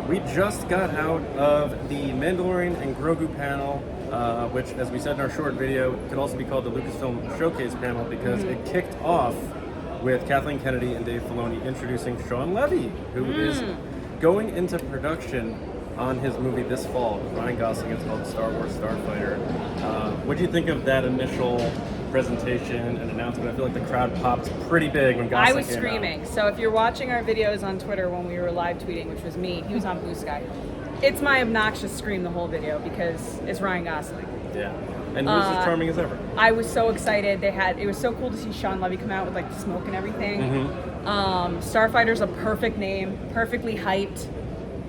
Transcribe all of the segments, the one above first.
We just got out of the Mandalorian and Grogu panel, which, as we said in our short video, could also be called the Lucasfilm Showcase panel because it kicked off with Kathleen Kennedy and Dave Filoni introducing Sean Levy, who is going into production on his movie this fall with Ryan Gosling. It's called Star Wars Starfighter. What do you think of that initial presentation and announcement? I feel like the crowd popped pretty big when Gosling I was came screaming. out. So if you're watching our videos on Twitter when we were live tweeting, which was me, he was on Blue Sky. It's my obnoxious scream the whole video because it's Ryan Gosling. Yeah. And he was as charming as ever. I was so excited. It was so cool to see Sean Levy come out with like the smoke and everything. Starfighter's a perfect name, perfectly hyped.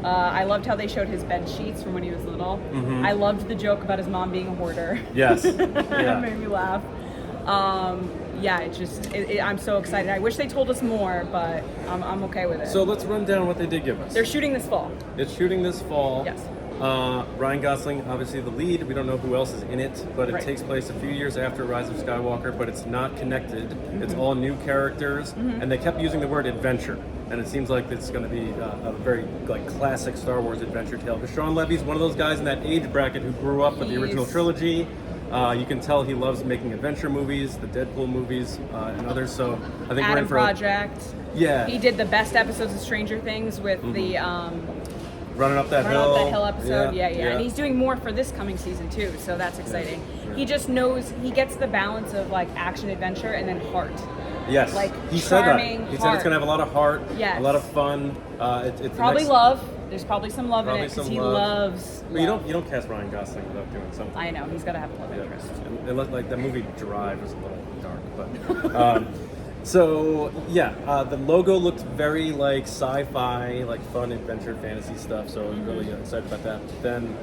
I loved how they showed his bed sheets from when he was little. I loved the joke about his mom being a hoarder. Yes. It Yeah. made me laugh. I'm so excited. I wish they told us more, but I'm okay with it. So let's run down what they did give us. They're shooting this fall. It's shooting this fall. Yes. Ryan Gosling, obviously the lead. We don't know who else is in it, but it Right. takes place a few years after Rise of Skywalker, but it's not connected. It's all new characters, and they kept using the word adventure. And it seems like it's going to be a very like classic Star Wars adventure tale. Because Sean Levy's one of those guys in that age bracket who grew up with the original trilogy. You can tell he loves making adventure movies, the Deadpool movies, and others. So I think we're Adam in for Project. Yeah. He did the best episodes of Stranger Things with the Running Up That Run Hill. Up That Hill episode. Yeah. And he's doing more for this coming season too, so that's exciting. Sure. He just knows, he gets the balance of like action adventure and then heart. Yes, Like, he said that. charming He said heart. it's going to have a lot of heart, Yes. a lot of fun. It's Probably love. There's probably some love in Probably it because some he love. loves But you love. don't cast Ryan Gosling without doing something. I know, he's got to have a love Yeah. interest. It looked like the movie Drive was a little dark, but so yeah, the logo looked very like sci-fi, like fun adventure fantasy stuff. So I'm really excited about that. Then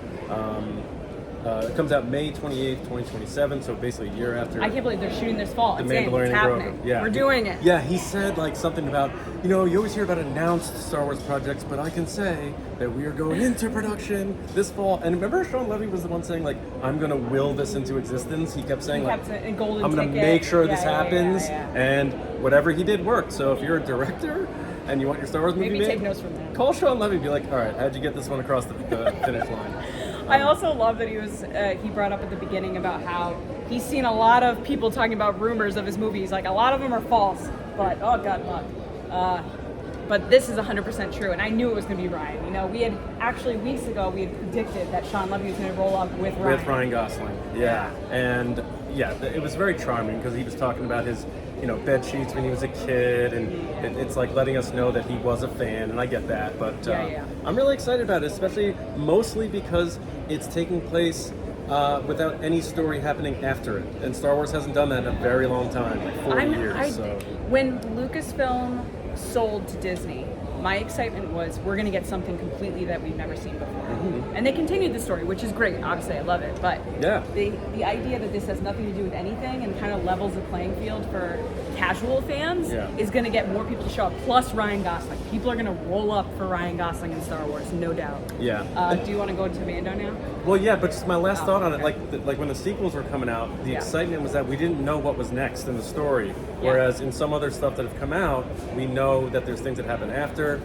it comes out May 28th, 2027. So basically a year after. I can't believe they're shooting this fall. The It's in. Mandalorian It's and happening. Grogu. Yeah. We're doing it. Yeah, he said like something about, you always hear about announced Star Wars projects, but I can say that we are going into production this fall. And remember Sean Levy was the one saying like, I'm going to will this into existence. He kept saying like, a golden I'm going to ticket. make sure Yeah, this yeah, happens. yeah. And whatever he did worked. So if you're a director and you want your Star Wars movie Maybe made, take notes from that. call Sean Levy and be like, all right, how'd you get this one across the finish line? I also love that he brought up at the beginning about how he's seen a lot of people talking about rumors of his movies. Like a lot of them are false, but oh god, luck. But this is 100% true, and I knew it was going to be Ryan. We had actually weeks ago we had predicted that Sean Levy was going to roll up with Ryan. With Ryan Gosling, yeah. And yeah, it was very charming because he was talking about his, bed sheets when he was a kid, and it's like letting us know that he was a fan, and I get that. But I'm really excited about it, especially mostly because it's taking place without any story happening after it, and Star Wars hasn't done that in a very long time, like 40 years. When Lucasfilm sold to Disney, my excitement was we're going to get something completely that we've never seen before. And they continued the story, which is great. Obviously, I love it. But the idea that this has nothing to do with anything and kind of levels the playing field for casual fans is going to get more people to show up. Plus Ryan Gosling. People are going to roll up for Ryan Gosling in Star Wars, no doubt. Yeah. Do you want to go to Mando now? Well, yeah, but just my last thought on it, like when the sequels were coming out, the excitement was that we didn't know what was next in the story. Whereas in some other stuff that have come out, we know that there's things that happen after,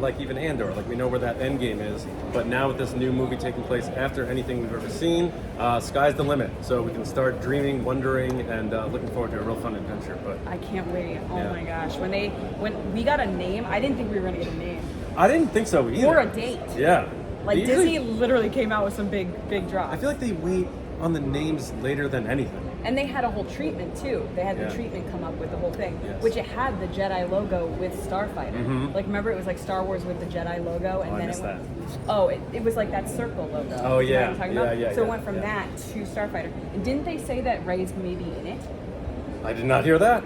like even Andor, like we know where that end game is. But now with this new movie taking place after anything we've ever seen, sky's the limit. So we can start dreaming, wondering, and looking forward to a real fun adventure. But I can't wait. Oh my gosh. When we got a name, I didn't think we were going to get a name. I didn't think so either. Or a date. Yeah. Like They Disney usually- literally came out with some big drops. I feel like they wait on the names later than anything. And they had a whole treatment too. They had the treatment come up with the whole thing, which it had the Jedi logo with Starfighter. Like remember, it was like Star Wars with the Jedi logo, and I then missed that. It was like that circle logo. Oh, You know yeah. what I'm talking about? Yeah, So it yeah, went from yeah. that to Starfighter. And didn't they say that Rey's maybe in it? I did not hear that.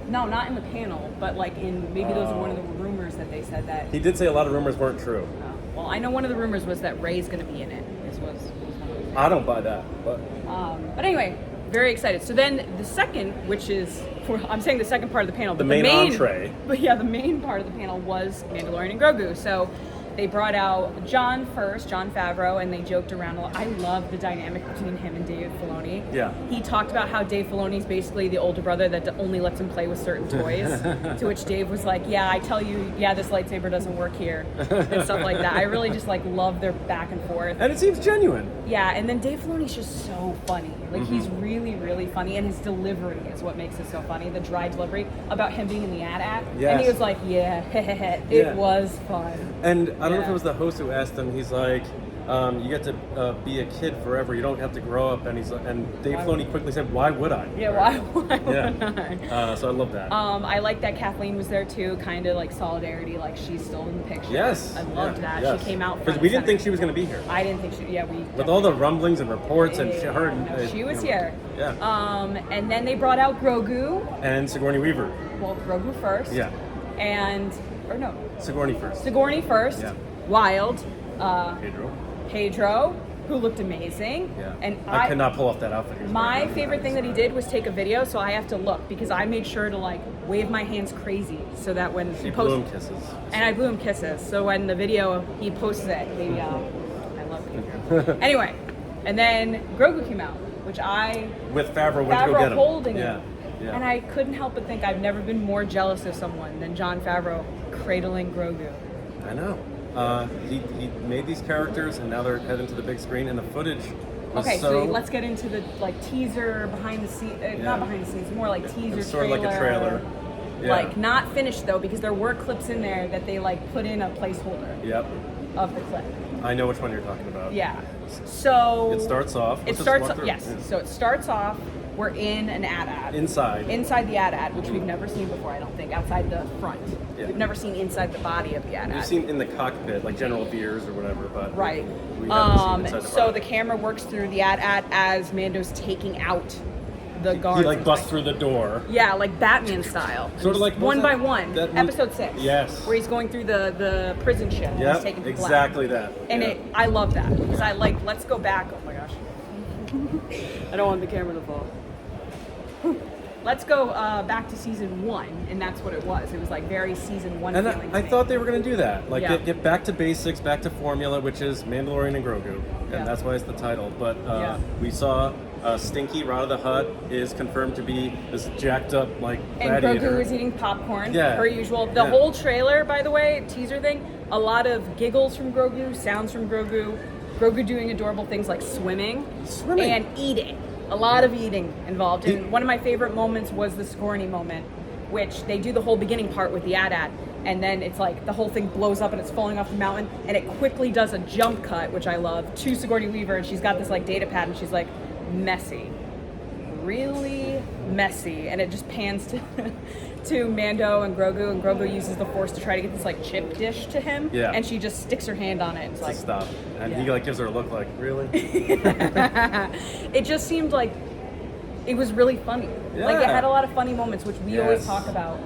No, not in the panel, but like in maybe those were one of the rumors that they said that. He did say a lot of rumors weren't true. Well, I know one of the rumors was that Rey's going to be in it. This was one of the I don't buy that, but But anyway, very excited. So then the second, which is, I'm saying the second part of the panel. The but main entree. But yeah, the main part of the panel was Mandalorian and Grogu. So they brought out John Favreau, and they joked around a lot. I love the dynamic between him and Dave Filoni. Yeah. He talked about how Dave Filoni's basically the older brother that only lets him play with certain toys. To which Dave was like, yeah, I tell you, yeah, this lightsaber doesn't work here, and stuff like that. I really just like love their back and forth. And it seems genuine. Yeah, and then Dave Filoni's just so funny. Like, he's really, really funny, and his delivery is what makes it so funny. The dry delivery about him being in the AT-AT. Yes. And he was like, yeah, it was fun. And I don't know if it was the host who asked him, he's like, you get to be a kid forever. You don't have to grow up. And Dave Filoni quickly said, why would I? Yeah, why would I? So I love that. I like that Kathleen was there too, kind of like solidarity, like she's still in the picture. Yes. I loved that. Yes. She came out. Because we didn't think she was going to be here. I didn't think With all the rumblings and reports and she was here. Yeah. And then they brought out Grogu. And Sigourney Weaver. Well, Grogu first. Yeah. Sigourney first. Sigourney first. Yeah. Wild. Pedro, who looked amazing. Yeah. And I could not pull off that outfit. My favorite thing that he did was take a video, so I have to look because I made sure to like wave my hands crazy so that when he blew him kisses. And I blew him kisses. So when the video he posts it, I love Pedro. Anyway, and then Grogu came out, which with Favreau went to go get him. Holding him. Yeah. And I couldn't help but think I've never been more jealous of someone than Jon Favreau cradling Grogu. I know. He made these characters, and now they're heading to the big screen, and the footage was so let's get into the like teaser behind the scenes, not behind the scenes, more like teaser, it's sort of like a trailer. Yeah. Like not finished though, because there were clips in there that they like put in a placeholder. Yep. Of the clip. I know which one you're talking about. Yeah. So it starts off. So it starts off. We're in an AT-AT. Inside the AT-AT, which we've never seen before, I don't think, outside the front. Yeah. We've never seen inside the body of the AT-AT. We've seen in the cockpit, like General Veers or whatever, but right. We haven't seen inside the body. The camera works through the AT-AT as Mando's taking out the guards. He like busts through the door. Yeah, like Batman style. Sort of like one by one. Episode 6. Yes. Where he's going through the prison ship. Yeah. He's taking people exactly out. that. And I love that because I like. Let's go back. Oh my gosh. I don't want the camera to fall. Let's go back to season 1, and that's what it was. It was like very season 1 and feeling. I thought they were going to do that, like yeah. get back to basics, back to formula, which is Mandalorian and Grogu, and that's why it's the title. But we saw Stinky Rod of the Hutt is confirmed to be this jacked up like gladiator. And Grogu is eating popcorn, per usual. The Yeah. whole trailer, by the way, teaser thing, a lot of giggles from Grogu, sounds from Grogu, Grogu doing adorable things like swimming. And eating. A lot of eating involved. And one of my favorite moments was the Sigourney moment, which they do the whole beginning part with the AT-AT, and then it's like the whole thing blows up and it's falling off the mountain, and it quickly does a jump cut, which I love, to Sigourney Weaver, and she's got this like data pad, and she's like, messy. Really messy. And it just pans to Mando and Grogu uses the Force to try to get this like chip dish to him, and she just sticks her hand on it and it's like, stop. And he like gives her a look like, really? It just seemed like it was really funny. Yeah. Like it had a lot of funny moments, which we always talk about.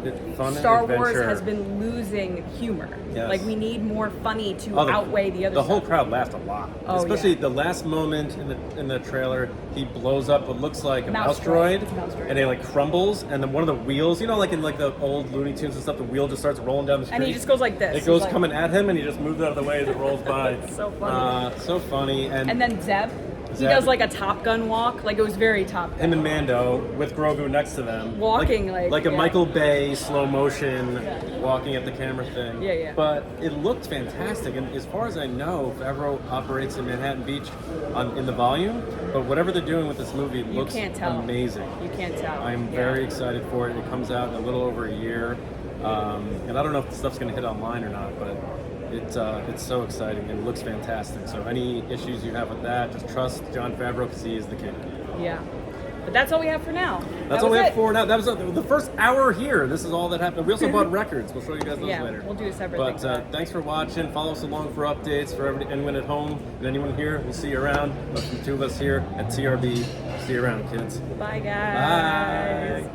Star Wars has been losing humor. Yes. Like we need more funny to outweigh the other. The whole crowd laughed a lot, especially the last moment in the trailer. He blows up what looks like a mouse droid, and it like crumbles, and then one of the wheels, you know, like in like the old Looney Tunes and stuff, the wheel just starts rolling down the street, and he just goes like this. It goes coming at him, and he just moves out of the way as it rolls by. It's so funny. So funny, and then Zeb. He does like a Top Gun walk, like it was very Top Gun. Him and Mando with Grogu next to them, walking like a Michael Bay slow motion, walking at the camera thing. Yeah. But it looked fantastic, and as far as I know, Favreau operates in Manhattan Beach in the volume. But whatever they're doing with this movie looks amazing. You can't tell. I'm very excited for it. It comes out in a little over a year, and I don't know if the stuff's going to hit online or not, but. It's so exciting and it looks fantastic. So any issues you have with that, just trust Jon Favreau because he is the king. Yeah. But that's all we have for now. That's all we have for now. That was the first hour here. This is all that happened. We also bought records. We'll show you guys those later. We'll do a separate thing. But thanks for watching. Follow us along for updates. For anyone at home and anyone here, we'll see you around. But from the two of us here at TRB, see you around, kids. Bye, guys. Bye.